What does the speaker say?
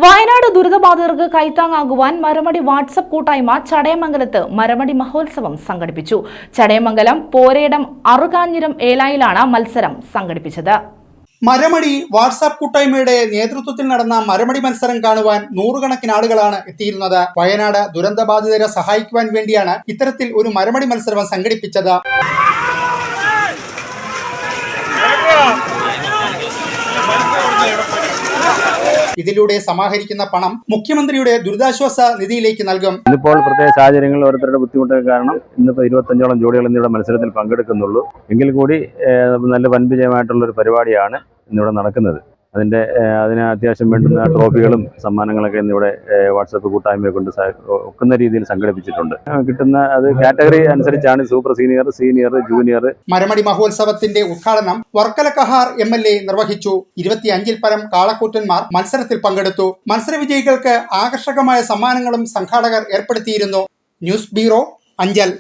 Wayanad ദുരിതബാധിതർക്ക് കൈത്താങ്ങാകുവാൻ മരമടി WhatsApp കൂട്ടായ്മ ചടയമംഗലത്ത് മരമടി മഹോത്സവം സംഘടിപ്പിച്ചു. ചടയമംഗലം പോരേടം അറുകാഞ്ഞിരം ഏലായിലാണ് മത്സരം സംഘടിപ്പിച്ചത്. മരമടി വാട്സ്ആപ്പ് കൂട്ടായ്മയുടെ നേതൃത്വത്തിൽ നടന്ന മരമടി മത്സരം കാണുവാൻ നൂറുകണക്കിന് ആളുകളാണ് എത്തിയിരുന്നത്. വയനാട് ദുരന്തബാധിതരെ സഹായിക്കുവാൻ വേണ്ടിയാണ് ഇത്തരത്തിൽ ഒരു മരമടി മത്സരം സംഘടിപ്പിച്ചത്. ഇതിലൂടെ സമാഹരിക്കുന്ന പണം മുഖ്യമന്ത്രിയുടെ ദുരിതാശ്വാസ നിധിയിലേക്ക് നൽകും. ഇന്നിപ്പോൾ പ്രത്യേക സാഹചര്യങ്ങളിൽ ഓരോരുത്തരുടെ ബുദ്ധിമുട്ട് കാരണം ഇന്നിപ്പോൾ 25ഓളം ജോഡികൾ എന്നിവിടെ മത്സരത്തിൽ പങ്കെടുക്കുന്നുള്ളൂ. എങ്കിൽ കൂടി നല്ല വൻവിജയമായിട്ടുള്ള ഒരു പരിപാടിയാണ് ഇന്നിവിടെ നടക്കുന്നത്. അതിന് അത്യാവശ്യം വേണ്ടുന്ന ട്രോഫികളും സമ്മാനങ്ങളൊക്കെ ഇന്നിവിടെ വാട്സപ്പ് കൂട്ടായ്മയെ കൊണ്ട് ഒക്കുന്ന രീതിയിൽ സംഘടിപ്പിച്ചിട്ടുണ്ട്. കിട്ടുന്ന അത് കാറ്റഗറി അനുസരിച്ചാണ് സൂപ്പർ സീനിയർ, സീനിയർ, ജൂനിയർ. മരമടി മഹോത്സവത്തിന്റെ ഉദ്ഘാടനം വർക്കല കഹാർ MLA നിർവഹിച്ചു. 25-ൽ പരം കാളക്കൂറ്റന്മാർ മത്സരത്തിൽ പങ്കെടുത്തു. മത്സര വിജയികൾക്ക് ആകർഷകമായ സമ്മാനങ്ങളും സംഘാടകർ ഏർപ്പെടുത്തിയിരുന്നു. News bureau, Anchal.